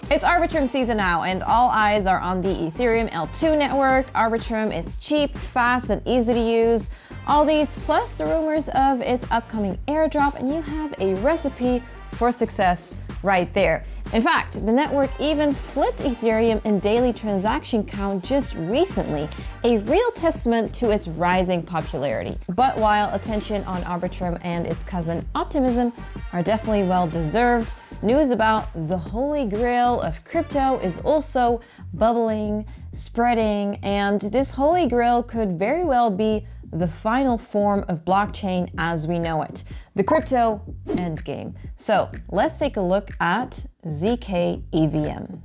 It's Arbitrum season now, and all eyes are on the Ethereum L2 network. Arbitrum is cheap, fast, and easy to use. All these plus the rumors of its upcoming airdrop, and you have a recipe for success right there. In fact, the network even flipped Ethereum in daily transaction count just recently, a real testament to its rising popularity. But while attention on Arbitrum and its cousin Optimism are definitely well deserved, news about the holy grail of crypto is also bubbling, spreading, and this holy grail could very well be the final form of blockchain as we know it, the crypto endgame. So let's take a look at zk-EVM.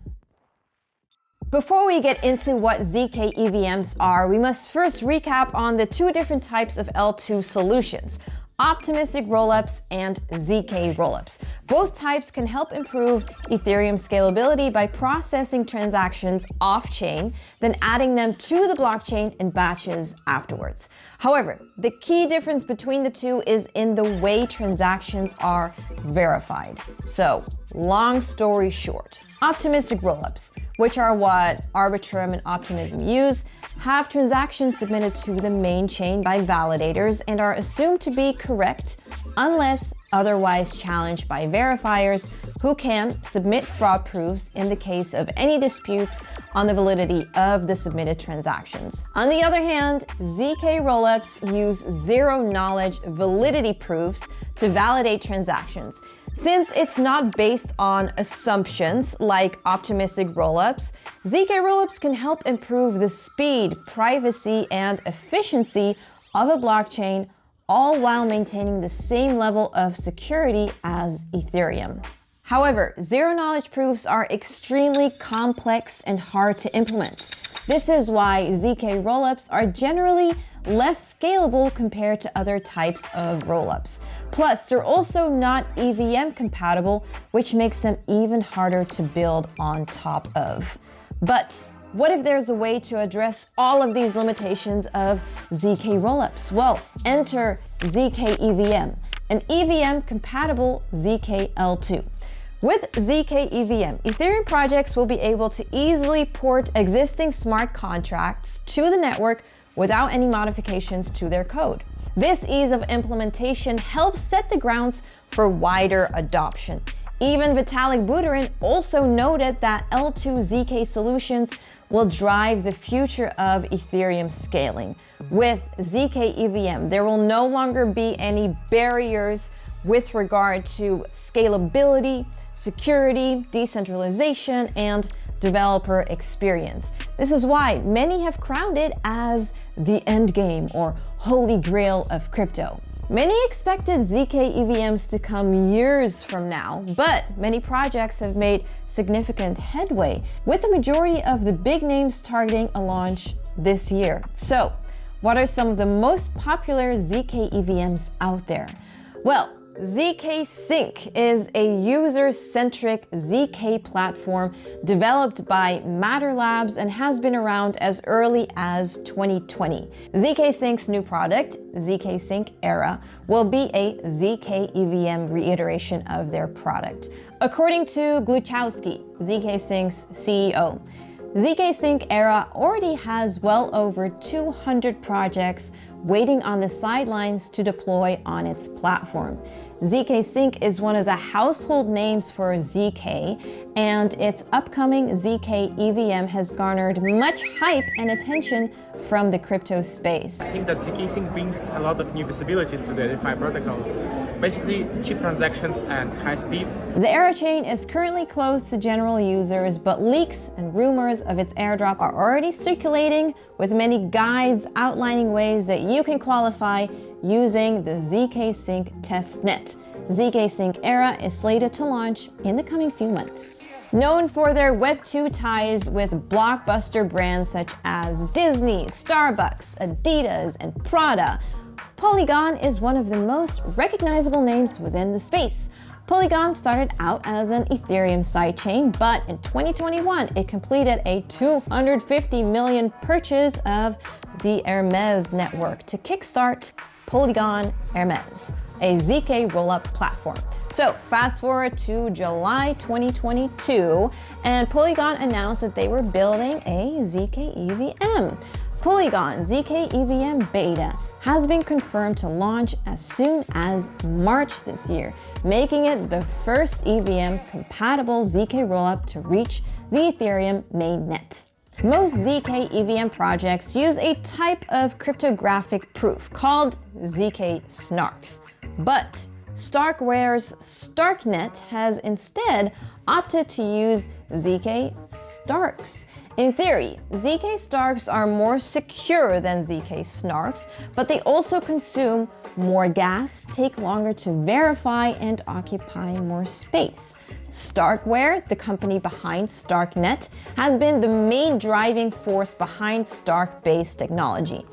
Before we get into what zk-EVMs are, we must first recap on the two different types of L2 solutions: optimistic rollups and zk rollups. Both types can help improve Ethereum scalability by processing transactions off-chain, then adding them to the blockchain in batches afterwards. However, the key difference between the two is in the way transactions are verified. So, long story short, optimistic rollups, which are what Arbitrum and Optimism use, have transactions submitted to the main chain by validators and are assumed to be correct unless otherwise challenged by verifiers who can submit fraud proofs in the case of any disputes on the validity of the submitted transactions. On the other hand, zk rollups use zero-knowledge validity proofs to validate transactions. Since it's not based on assumptions like optimistic rollups, zk rollups can help improve the speed, privacy, and efficiency of a blockchain, all while maintaining the same level of security as Ethereum. However, zero-knowledge proofs are extremely complex and hard to implement. This is why zk rollups are generally less scalable compared to other types of rollups. Plus, they're also not EVM compatible, which makes them even harder to build on top of. But what if there's a way to address all of these limitations of zk rollups? Well, enter zk-EVM, an EVM-compatible zk-L2. With zk-EVM, Ethereum projects will be able to easily port existing smart contracts to the network without any modifications to their code. This ease of implementation helps set the grounds for wider adoption. Even Vitalik Buterin also noted that L2 zk solutions will drive the future of Ethereum scaling. With zk-EVM, there will no longer be any barriers with regard to scalability, security, decentralization, and developer experience. This is why many have crowned it as the endgame or holy grail of crypto. Many expected zk-EVMs to come years from now, but many projects have made significant headway, with the majority of the big names targeting a launch this year. So, what are some of the most popular zk-EVMs out there? Well, zk Sync is a user-centric zk platform developed by Matter Labs and has been around as early as 2020. zk Sync's new product, zk Sync Era, will be a zk-EVM reiteration of their product. According to Gluchowski, zk Sync's CEO, zk Sync Era already has well over 200 projects waiting on the sidelines to deploy on its platform. zk Sync is one of the household names for zk, and its upcoming zk-EVM has garnered much hype and attention from the crypto space. I think that zk Sync brings a lot of new possibilities to the DeFi protocols, basically cheap transactions and high speed. The Era chain is currently closed to general users, but leaks and rumors of its airdrop are already circulating, with many guides outlining ways that you can qualify using the zk Sync testnet. zk Sync Era is slated to launch in the coming few months. Known for their Web2 ties with blockbuster brands such as Disney, Starbucks, Adidas, and Prada, Polygon is one of the most recognizable names within the space. Polygon started out as an Ethereum sidechain, but in 2021, it completed a $250 million purchase of the Hermes network to kickstart Polygon Hermes. a zk rollup platform. So fast forward to July 2022, and Polygon announced that they were building a zkEVM. Polygon zkEVM beta has been confirmed to launch as soon as March this year, making it the first EVM-compatible zk rollup to reach the Ethereum mainnet. Most zkEVM projects use a type of cryptographic proof called zk-SNARKs, but Starkware's Starknet has instead opted to use zk-STARKs. In theory, zk-STARKs are more secure than zk-SNARKs, but they also consume more gas, take longer to verify, and occupy more space. Starkware, the company behind Starknet, has been the main driving force behind Stark-based technology.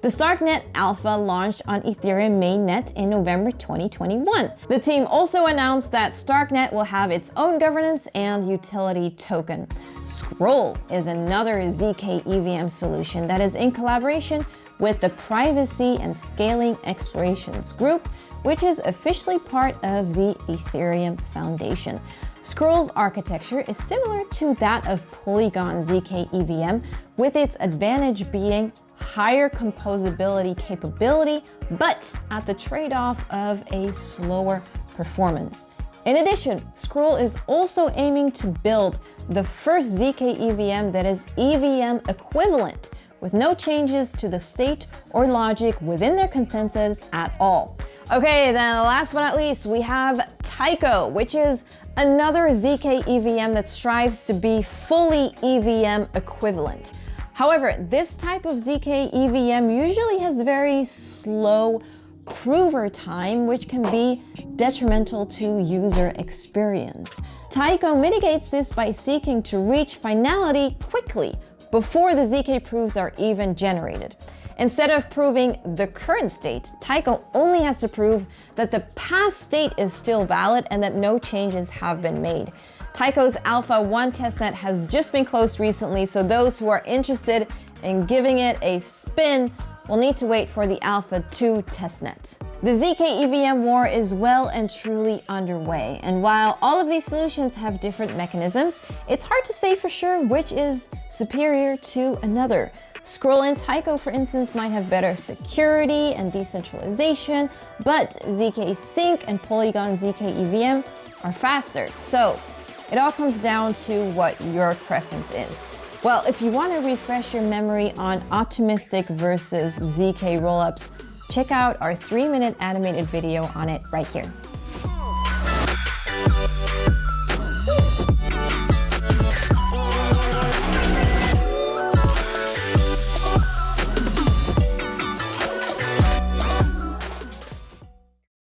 The Starknet Alpha launched on Ethereum mainnet in November 2021. The team also announced that Starknet will have its own governance and utility token. Scroll is another zkEVM solution that is in collaboration with the Privacy and Scaling Explorations Group, which is officially part of the Ethereum Foundation. Scroll's architecture is similar to that of Polygon zkEVM, with its advantage being higher composability capability, but at the trade-off of a slower performance. In addition, Scroll is also aiming to build the first zkEVM that is EVM equivalent, with no changes to the state or logic within their consensus at all. Okay, then last but not least, we have Tyco, which is another zkEVM that strives to be fully EVM equivalent. However, this type of zkEVM usually has very slow prover time, which can be detrimental to user experience. Tyco mitigates this by seeking to reach finality quickly before the zk proofs are even generated. Instead of proving the current state, Tyco only has to prove that the past state is still valid and that no changes have been made. Tyco's Alpha 1 testnet has just been closed recently, so those who are interested in giving it a spin will need to wait for the Alpha 2 testnet. The zkEVM war is well and truly underway, and while all of these solutions have different mechanisms, it's hard to say for sure which is superior to another. Scroll and Tyco, for instance, might have better security and decentralization, but zk-Sync and Polygon zkEVM are faster. So it all comes down to what your preference is. Well, if you want to refresh your memory on optimistic versus zk rollups, check out our 3-minute animated video on it right here.